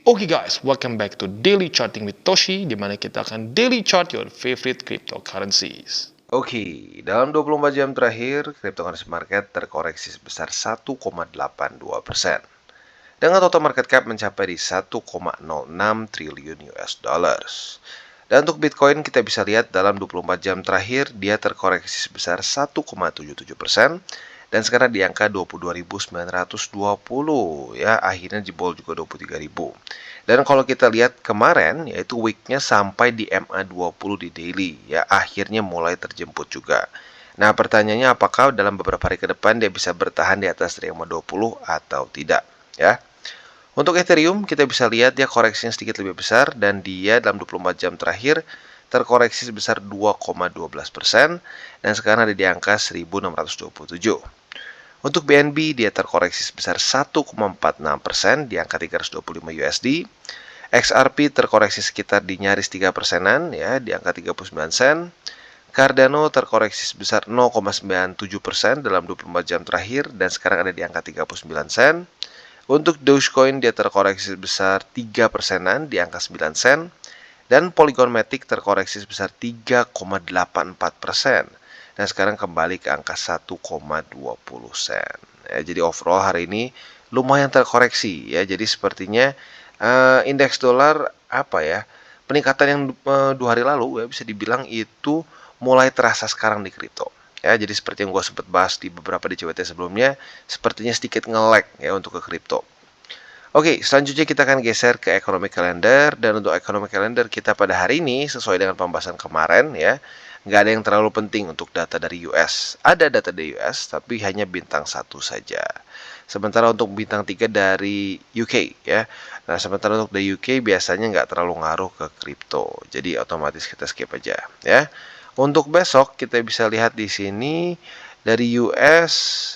Oke guys, welcome back to Daily Charting with Toshi, di mana kita akan daily chart your favorite cryptocurrencies. Oke, dalam 24 jam terakhir, cryptocurrency market terkoreksi sebesar 1,82%. Dengan total market cap mencapai di 1,06 triliun US dollars. Dan untuk Bitcoin kita bisa lihat dalam 24 jam terakhir dia terkoreksi sebesar 1,77%. Dan sekarang di angka 22.920 ya, akhirnya jebol juga 23.000. Dan kalau kita lihat kemarin yaitu weeknya sampai di MA20 di daily ya, akhirnya mulai terjemput juga. Nah, pertanyaannya apakah dalam beberapa hari ke depan dia bisa bertahan di atas dari MA20 atau tidak ya. Untuk Ethereum kita bisa lihat dia koreksinya sedikit lebih besar dan dia dalam 24 jam terakhir terkoreksi sebesar 2,12% dan sekarang ada di angka 1627. Untuk BNB dia terkoreksi sebesar 1,46% di angka 325 USD. XRP terkoreksi sekitar di nyaris 3%-an ya, di angka 39 sen. Cardano terkoreksi sebesar 0,97% dalam 24 jam terakhir dan sekarang ada di angka 39 sen. Untuk Dogecoin dia terkoreksi sebesar 3%-an di angka 9 sen. Dan Polygon Matic terkoreksi sebesar 3,84%. Dan sekarang kembali ke angka 1,20 sen. Ya, jadi overall hari ini lumayan terkoreksi ya. Jadi sepertinya indeks dolar peningkatan yang 2 hari lalu ya bisa dibilang itu mulai terasa sekarang di kripto. Ya, jadi seperti yang gue sempat bahas di beberapa DCWT sebelumnya, sepertinya sedikit nge-lag ya untuk ke kripto. Oke, selanjutnya kita akan geser ke economic calendar, dan untuk economic calendar kita pada hari ini sesuai dengan pembahasan kemarin ya, nggak ada yang terlalu penting untuk data dari US. Ada data dari US, tapi hanya bintang 1 saja. Sementara untuk bintang 3 dari UK ya. Nah, sementara untuk dari UK biasanya nggak terlalu ngaruh ke kripto, jadi otomatis kita skip aja ya. Untuk besok kita bisa lihat di sini dari US,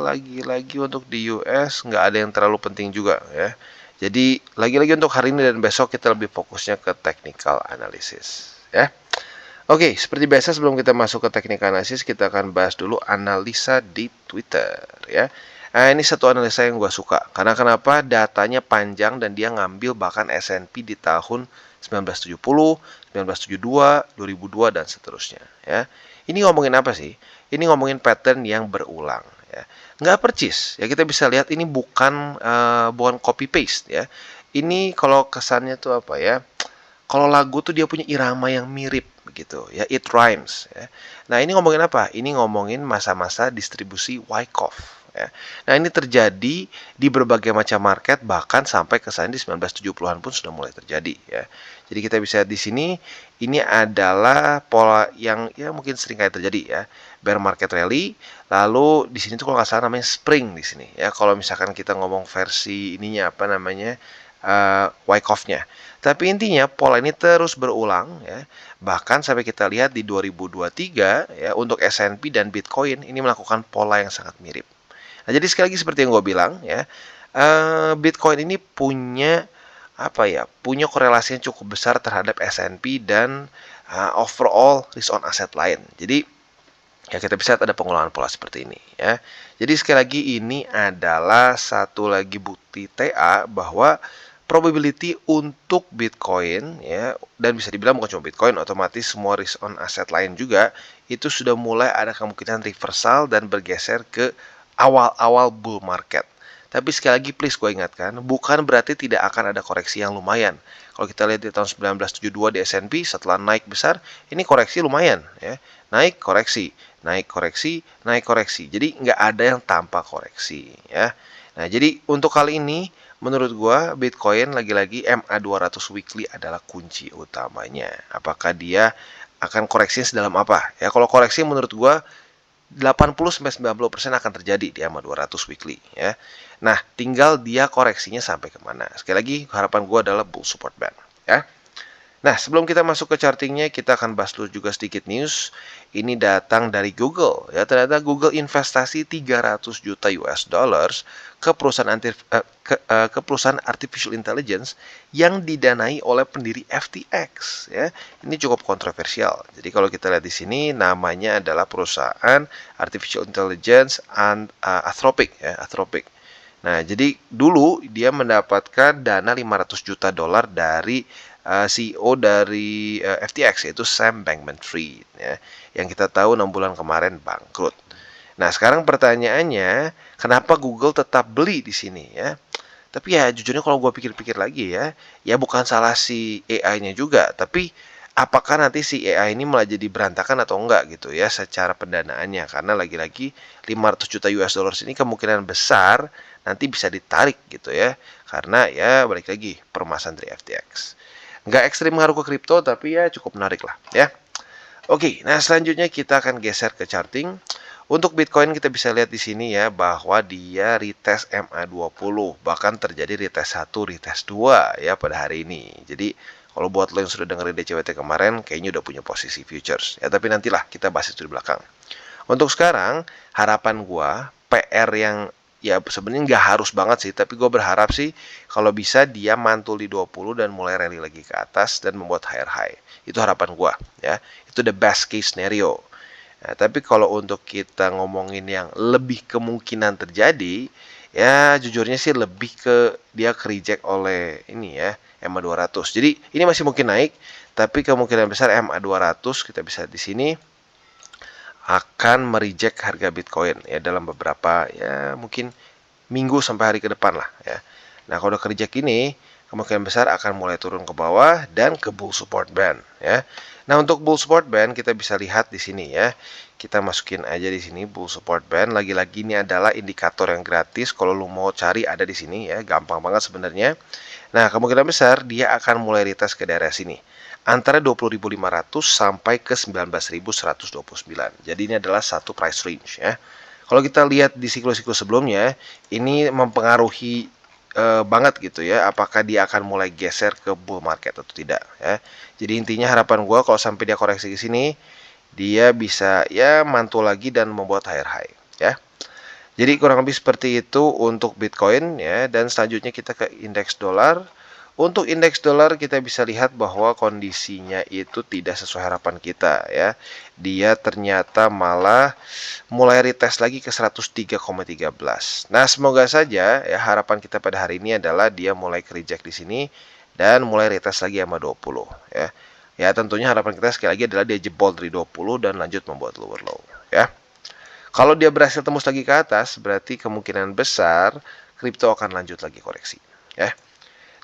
lagi-lagi untuk di US nggak ada yang terlalu penting juga ya. Jadi lagi-lagi untuk hari ini dan besok kita lebih fokusnya ke technical analysis ya. Oke, seperti biasa sebelum kita masuk ke technical analysis kita akan bahas dulu analisa di Twitter ya. Nah, ini satu analisa yang gue suka karena kenapa, datanya panjang dan dia ngambil bahkan S&P di tahun 1970, 1972, 2002 dan seterusnya ya. Ini ngomongin apa sih? Ini ngomongin pattern yang berulang ya. Nggak percis ya, kita bisa lihat ini bukan copy paste ya. Ini kalau kesannya tuh apa ya? Kalau lagu tuh dia punya irama yang mirip begitu ya, it rhymes ya. Nah, ini ngomongin apa? Ini ngomongin masa-masa distribusi Wyckoff ya. Nah, ini terjadi di berbagai macam market bahkan sampai kesan di 1970-an pun sudah mulai terjadi ya. Jadi kita bisa lihat di sini ini adalah pola yang ya mungkin sering kali terjadi ya. Bear market rally, lalu di sini tuh kalau nggak salah namanya spring di sini ya. Kalau misalkan kita ngomong versi ininya Wyckoff-nya. Tapi intinya pola ini terus berulang ya. Bahkan sampai kita lihat di 2023 ya, untuk S&P dan Bitcoin ini melakukan pola yang sangat mirip. Nah, jadi sekali lagi seperti yang gue bilang ya, Bitcoin ini punya korelasi yang cukup besar terhadap S&P dan overall risk on asset lain. Jadi ya kita bisa lihat ada pengulangan pola seperti ini ya. Jadi sekali lagi ini adalah satu lagi bukti TA bahwa probability untuk Bitcoin ya, dan bisa dibilang bukan cuma Bitcoin, otomatis semua risk on asset lain juga itu sudah mulai ada kemungkinan reversal dan bergeser ke awal-awal bull market. Tapi sekali lagi please gue ingatkan, bukan berarti tidak akan ada koreksi yang lumayan. Kalau kita lihat di tahun 1972 di S&P setelah naik besar, ini koreksi lumayan ya. Naik koreksi, naik koreksi, naik koreksi. Jadi nggak ada yang tanpa koreksi ya. Nah, jadi untuk kali ini menurut gua Bitcoin lagi-lagi MA200 weekly adalah kunci utamanya. Apakah dia akan koreksi sedalam apa? Ya, kalau koreksi menurut gua 80-90% akan terjadi di MA200 weekly ya. Nah, tinggal dia koreksinya sampai kemana. Sekali lagi harapan gua adalah bull support band ya. Nah, sebelum kita masuk ke chartingnya, kita akan bahas dulu juga sedikit news. Ini datang dari Google. Ya, ternyata Google investasi 300 juta US dollars ke perusahaan artificial intelligence yang didanai oleh pendiri FTX. Ya, ini cukup kontroversial. Jadi kalau kita lihat di sini, namanya adalah perusahaan artificial intelligence and Anthropic. Ya, Anthropic. Nah, jadi dulu dia mendapatkan dana 500 juta dolar dari CEO dari FTX, yaitu Sam Bankman-Fried ya, yang kita tahu 6 bulan kemarin bangkrut. Nah, sekarang pertanyaannya, kenapa Google tetap beli di sini ya? Tapi ya jujurnya kalau gue pikir-pikir lagi ya bukan salah si AI-nya juga, tapi apakah nanti si AI ini malah jadi berantakan atau enggak gitu ya secara pendanaannya, karena lagi-lagi 500 juta US dollars ini kemungkinan besar nanti bisa ditarik gitu ya, karena ya balik lagi permasalahan dari FTX. Nggak ekstrim ngaruh ke kripto, tapi ya cukup menarik lah ya. Oke, nah selanjutnya kita akan geser ke charting. Untuk Bitcoin kita bisa lihat di sini ya bahwa dia retest MA20, bahkan terjadi retest 1, retest 2 ya pada hari ini. Jadi kalau buat lo yang sudah dengerin DCWT kemarin kayaknya udah punya posisi futures. Ya tapi nantilah kita bahas itu di belakang. Untuk sekarang harapan gua PR yang ya sebenarnya nggak harus banget sih, tapi gue berharap sih kalau bisa dia mantul di 20 dan mulai rally lagi ke atas dan membuat higher high. Itu harapan gua ya. Itu the best case scenario. Nah, tapi kalau untuk kita ngomongin yang lebih kemungkinan terjadi, ya jujurnya sih lebih ke dia ke reject oleh ini ya, MA200. Jadi ini masih mungkin naik, tapi kemungkinan besar MA200 kita bisa di sini akan mereject harga Bitcoin ya dalam beberapa ya mungkin minggu sampai hari ke depan lah ya. Nah, kalau udah ke reject ini, kemungkinan besar akan mulai turun ke bawah dan ke bull support band ya. Nah, untuk bull support band kita bisa lihat di sini ya. Kita masukin aja di sini bull support band. Lagi-lagi ini adalah indikator yang gratis. Kalau lu mau cari ada di sini ya, gampang banget sebenarnya. Nah, kemungkinan besar dia akan mulai retest ke daerah sini. Antara 20.500 sampai ke 19.129. Jadi ini adalah satu price range ya. Kalau kita lihat di siklus-siklus sebelumnya, ini mempengaruhi banget gitu ya, apakah dia akan mulai geser ke bull market atau tidak ya. Jadi intinya harapan gua kalau sampai dia koreksi ke sini, dia bisa ya mantul lagi dan membuat higher high ya. Jadi kurang lebih seperti itu untuk Bitcoin ya, dan selanjutnya kita ke indeks dolar. Untuk indeks dolar kita bisa lihat bahwa kondisinya itu tidak sesuai harapan kita ya. Dia ternyata malah mulai retest lagi ke 103,13. Nah, semoga saja ya harapan kita pada hari ini adalah dia mulai ke reject di sini dan mulai retest lagi sama 20 ya. Ya, tentunya harapan kita sekali lagi adalah dia jebol dari 20 dan lanjut membuat lower low ya. Kalau dia berhasil tembus lagi ke atas, berarti kemungkinan besar kripto akan lanjut lagi koreksi ya.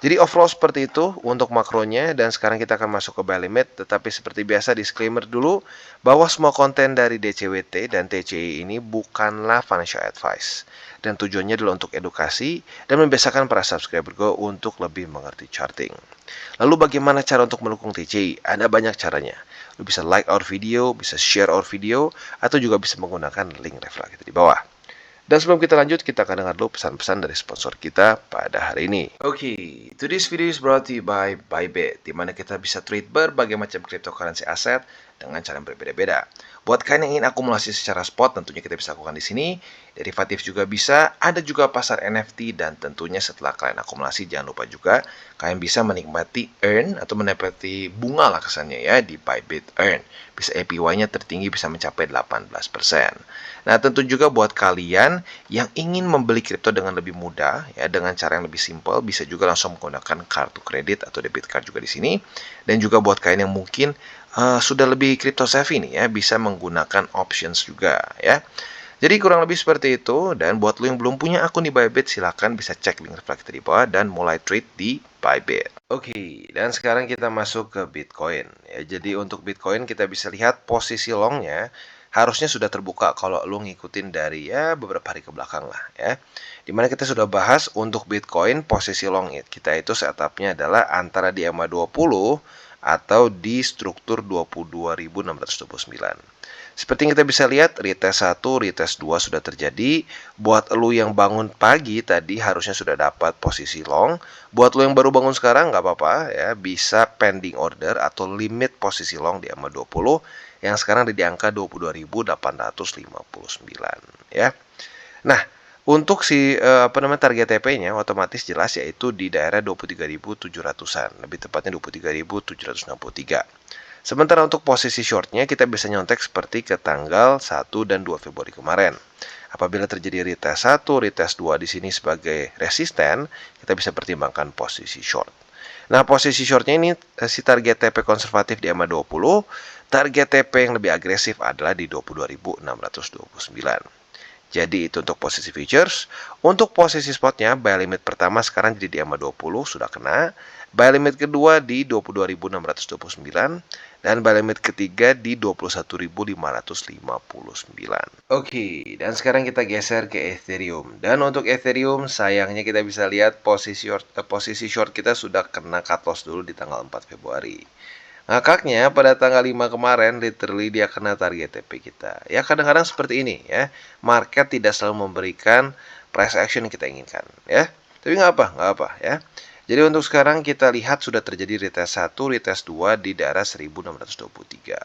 Jadi overall seperti itu untuk makronya, dan sekarang kita akan masuk ke buy limit. Tetapi seperti biasa disclaimer dulu bahwa semua konten dari DCWT dan TCI ini bukanlah financial advice, dan tujuannya adalah untuk edukasi dan membiasakan para subscriber gue untuk lebih mengerti charting. Lalu bagaimana cara untuk mendukung TCI? Ada banyak caranya. Lu bisa like our video, bisa share our video, atau juga bisa menggunakan link referral kita di bawah. Dan sebelum kita lanjut, kita akan dengar dulu pesan-pesan dari sponsor kita pada hari ini. Oke, today's video is brought to you by Bybit, di mana kita bisa trade berbagai macam cryptocurrency aset dengan cara yang berbeda-beda. Buat kalian yang ingin akumulasi secara spot, tentunya kita bisa lakukan di sini. Derivatif juga bisa, ada juga pasar NFT, dan tentunya setelah kalian akumulasi, jangan lupa juga kalian bisa menikmati earn atau menikmati bunga lah kesannya ya di Bybit Earn. Bisa APY-nya tertinggi bisa mencapai 18%. Nah, tentu juga buat kalian yang ingin membeli kripto dengan lebih mudah ya, dengan cara yang lebih simpel, bisa juga langsung menggunakan kartu kredit atau debit card juga di sini. Dan juga buat kalian yang mungkin sudah lebih crypto savvy nih ya, bisa menggunakan options juga ya. Jadi kurang lebih seperti itu, dan buat lo yang belum punya akun di Bybit, silahkan bisa cek link referral kita di bawah dan mulai trade di Bybit. Oke, dan sekarang kita masuk ke Bitcoin ya. Jadi untuk Bitcoin kita bisa lihat posisi longnya harusnya sudah terbuka kalau lo ngikutin dari ya beberapa hari ke belakang lah ya. Dimana kita sudah bahas untuk Bitcoin posisi long kita itu setupnya adalah antara di EMA20 atau di struktur 22.629. Seperti yang kita bisa lihat, retest 1, retest 2 sudah terjadi. Buat lo yang bangun pagi tadi harusnya sudah dapat posisi long. Buat lo yang baru bangun sekarang nggak apa-apa ya, bisa pending order atau limit posisi long di EMA20 yang sekarang ada di angka 22.859 ya. Nah, untuk si target TP-nya otomatis jelas yaitu di daerah 23.700-an, lebih tepatnya 23.763. Sementara untuk posisi shortnya kita bisa nyontek seperti ke tanggal 1 dan 2 Februari kemarin. Apabila terjadi retest 1, retest 2 di sini sebagai resisten, kita bisa pertimbangkan posisi short. Nah, posisi shortnya ini si target TP konservatif di EMA 20, target TP yang lebih agresif adalah di 22.629. Jadi itu untuk posisi futures. Untuk posisi spotnya, buy limit pertama sekarang jadi di EMA 20 sudah kena. Buy limit kedua di 22.629 dan buy limit ketiga di 21.559. Oke, dan sekarang kita geser ke Ethereum. Dan untuk Ethereum, sayangnya kita bisa lihat posisi short kita sudah kena cut loss dulu di tanggal 4 Februari. Ngakaknya pada tanggal 5 kemarin literally dia kena target TP kita. Ya kadang-kadang seperti ini ya. Market tidak selalu memberikan price action yang kita inginkan ya. Tapi nggak apa ya. Jadi untuk sekarang kita lihat sudah terjadi retest 1, retest 2 di daerah 1623.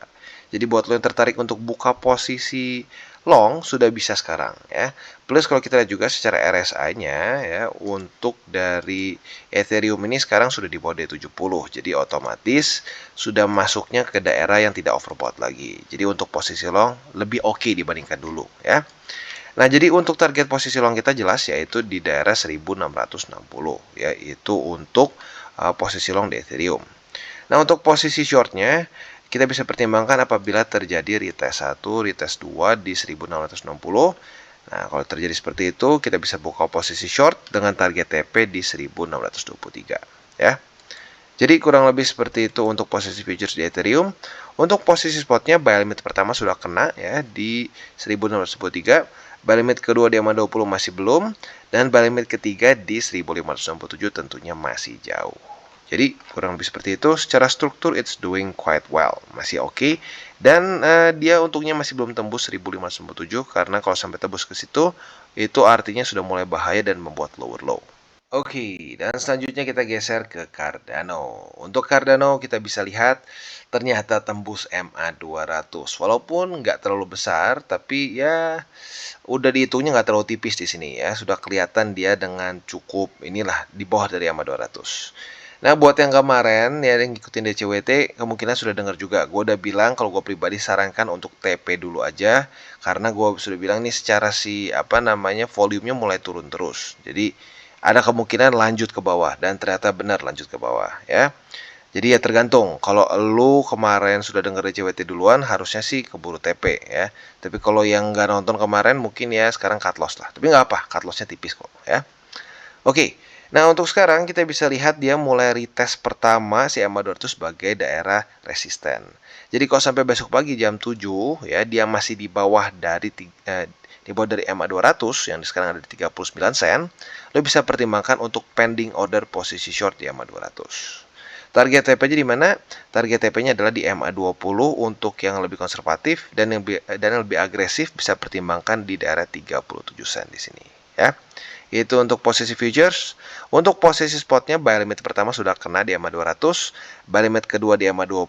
Jadi buat lo yang tertarik untuk buka posisi long sudah bisa sekarang ya. Plus kalau kita lihat juga secara RSI-nya ya untuk dari Ethereum ini sekarang sudah di bawah D70. Jadi otomatis sudah masuknya ke daerah yang tidak overbought lagi. Jadi untuk posisi long lebih oke dibandingkan dulu ya. Nah, jadi untuk target posisi long kita jelas yaitu di daerah 1660 yaitu untuk posisi long di Ethereum. Nah, untuk posisi shortnya kita bisa pertimbangkan apabila terjadi retest 1, retest 2 di 1660. Nah, kalau terjadi seperti itu, kita bisa buka posisi short dengan target TP di 1623 ya. Jadi kurang lebih seperti itu untuk posisi futures di Ethereum. Untuk posisi spotnya buy limit pertama sudah kena ya di 1623. Buy limit kedua di EMA 20 masih belum, dan buy limit ketiga di 1567 tentunya masih jauh. Jadi kurang lebih seperti itu. Secara struktur it's doing quite well, masih oke. Dan dia untungnya masih belum tembus 1567 karena kalau sampai tembus ke situ itu artinya sudah mulai bahaya dan membuat lower low. Oke, dan selanjutnya kita geser ke Cardano. Untuk Cardano kita bisa lihat ternyata tembus MA 200. Walaupun nggak terlalu besar, tapi ya udah dihitungnya nggak terlalu tipis di sini ya. Sudah kelihatan dia dengan cukup inilah di bawah dari MA 200. Nah, buat yang kemarin ya yang ngikutin DCWT, kemungkinan sudah dengar juga. Gue udah bilang kalau gue pribadi sarankan untuk TP dulu aja, karena gue sudah bilang nih secara volumenya mulai turun terus. Jadi ada kemungkinan lanjut ke bawah dan ternyata benar lanjut ke bawah ya. Jadi ya tergantung. Kalau lu kemarin sudah denger DCWT duluan, harusnya sih keburu TP ya. Tapi kalau yang nggak nonton kemarin mungkin ya sekarang cut loss lah. Tapi nggak apa, cut lossnya tipis kok ya. Oke, nah untuk sekarang kita bisa lihat dia mulai retest pertama si EMA 200 sebagai daerah resisten. Jadi kalau sampai besok pagi jam 7 ya dia masih di bawah dari EMA 200 yang sekarang ada di 39 sen, lo bisa pertimbangkan untuk pending order posisi short di EMA 200. Target TP-nya di mana? Target TP-nya adalah di EMA 20 untuk yang lebih konservatif dan yang lebih agresif bisa pertimbangkan di daerah 37 sen di sini ya. Itu untuk posisi futures. Untuk posisi spotnya buy limit pertama sudah kena di EMA 200, buy limit kedua di EMA 20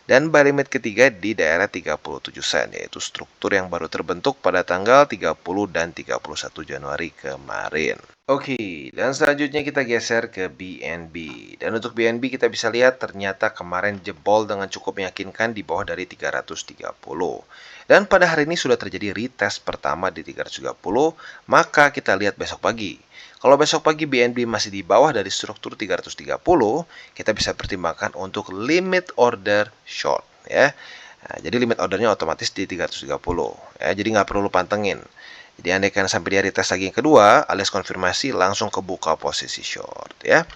dan buy limit ketiga di daerah 37 sen, yaitu struktur yang baru terbentuk pada tanggal 30 dan 31 Januari kemarin. Oke, dan selanjutnya kita geser ke BNB. Dan untuk BNB kita bisa lihat ternyata kemarin jebol dengan cukup meyakinkan di bawah dari 330. Dan pada hari ini sudah terjadi retest pertama di 330, maka kita lihat besok pagi. Kalau besok pagi BNB masih di bawah dari struktur 330, kita bisa pertimbangkan untuk limit order short ya. Nah, jadi limit ordernya otomatis di 330 ya, jadi nggak perlu pantengin. Jadi andaikan sampai dia retest lagi yang kedua, alias konfirmasi langsung kebuka posisi short ya.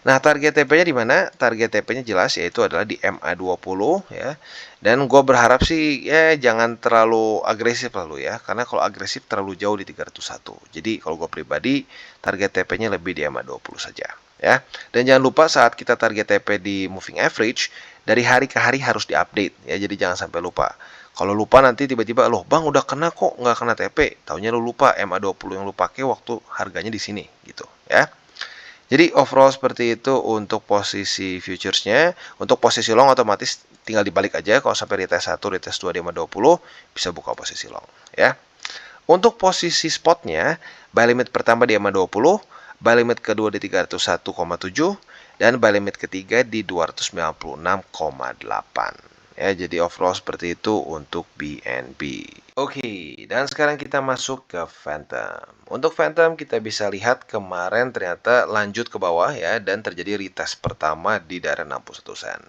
Nah, target TP-nya di mana? Target TP-nya jelas yaitu adalah di MA 20 ya. Dan gue berharap sih ya jangan terlalu agresif lalu ya, karena kalau agresif terlalu jauh di 301. Jadi kalau gue pribadi target TP-nya lebih di MA 20 saja ya. Dan jangan lupa saat kita target TP di moving average, dari hari ke hari harus diupdate ya. Jadi jangan sampai lupa. Kalau lupa nanti tiba-tiba loh bang udah kena kok nggak kena TP, taunya lu lupa MA 20 yang lu pakai waktu harganya di sini gitu ya. Jadi overall seperti itu untuk posisi futuresnya. Untuk posisi long otomatis tinggal dibalik aja, kalau sampai retest 1, retest 2 di EMA 20 bisa buka posisi long ya. Untuk posisi spotnya, buy limit pertama di EMA 20, buy limit kedua di 301,7 dan buy limit ketiga di 296,8. Ya, jadi overall seperti itu untuk BNB. Oke, dan sekarang kita masuk ke Phantom. Untuk Phantom kita bisa lihat kemarin ternyata lanjut ke bawah ya dan terjadi retest pertama di daerah 61 sen.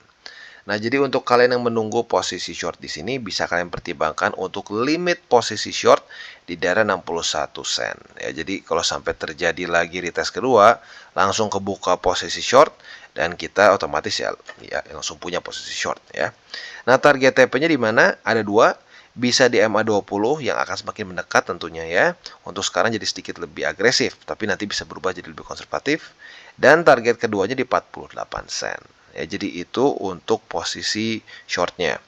Nah, jadi untuk kalian yang menunggu posisi short di sini bisa kalian pertimbangkan untuk limit posisi short di daerah 61 sen. Ya, jadi kalau sampai terjadi lagi retest kedua, langsung kebuka posisi short dan kita otomatis ya langsung punya posisi short ya. Nah, target TP-nya di mana? Ada dua. Bisa di MA20 yang akan semakin mendekat tentunya ya. Untuk sekarang jadi sedikit lebih agresif, tapi nanti bisa berubah jadi lebih konservatif. Dan target keduanya di 48 sen. Ya, jadi itu untuk posisi shortnya.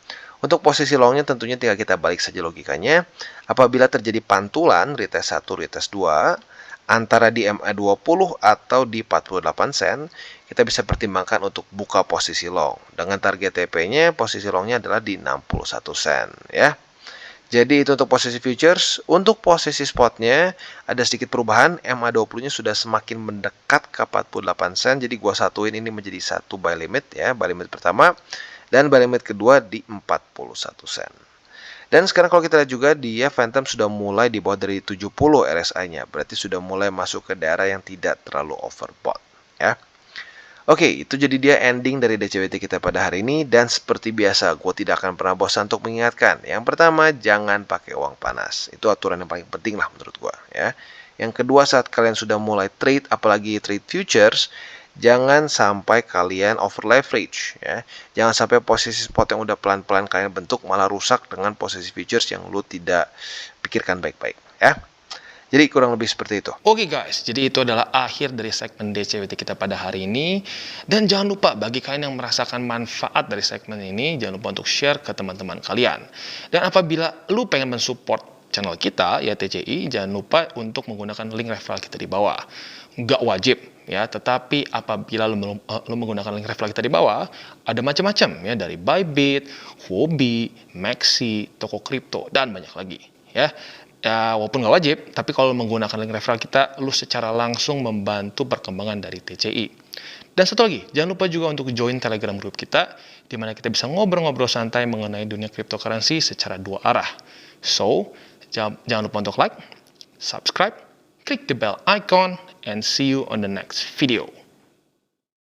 Untuk posisi longnya tentunya tinggal kita balik saja logikanya. Apabila terjadi pantulan retest 1, retest 2, antara di MA20 atau di 48 sen, kita bisa pertimbangkan untuk buka posisi long. Dengan target TP-nya, posisi longnya adalah di 61 sen ya. Jadi itu untuk posisi futures. Untuk posisi spotnya ada sedikit perubahan. MA20-nya sudah semakin mendekat ke 48 sen. Jadi gua satuin ini menjadi satu buy limit ya, buy limit pertama dan buy limit kedua di 41 sen. Dan sekarang kalau kita lihat juga dia Phantom sudah mulai di bawah dari 70 RSI-nya. Berarti sudah mulai masuk ke daerah yang tidak terlalu overbought ya. Oke, itu jadi dia ending dari DCWT kita pada hari ini. Dan seperti biasa, gue tidak akan pernah bosan untuk mengingatkan. Yang pertama, jangan pakai uang panas. Itu aturan yang paling penting lah menurut gue ya. Yang kedua, saat kalian sudah mulai trade, apalagi trade futures, jangan sampai kalian over leverage ya. Jangan sampai posisi spot yang udah pelan-pelan kalian bentuk malah rusak dengan posisi futures yang lu tidak pikirkan baik-baik ya. Jadi kurang lebih seperti itu. Oke guys, jadi itu adalah akhir dari segmen DCWT kita pada hari ini. Dan jangan lupa bagi kalian yang merasakan manfaat dari segmen ini, jangan lupa untuk share ke teman-teman kalian. Dan apabila lu pengen mensupport channel kita, ya TCI, jangan lupa untuk menggunakan link referral kita di bawah. Nggak wajib ya, tetapi apabila lu menggunakan link referral kita di bawah, ada macam-macam ya, dari Bybit, Huobi, Maxi, toko kripto, dan banyak lagi ya. Ya, walaupun nggak wajib, tapi kalau menggunakan link referral kita, lu secara langsung membantu perkembangan dari TCI. Dan satu lagi, jangan lupa juga untuk join Telegram group kita, di mana kita bisa ngobrol-ngobrol santai mengenai dunia cryptocurrency secara dua arah. So, jangan lupa untuk like, subscribe, klik the bell icon, and see you on the next video.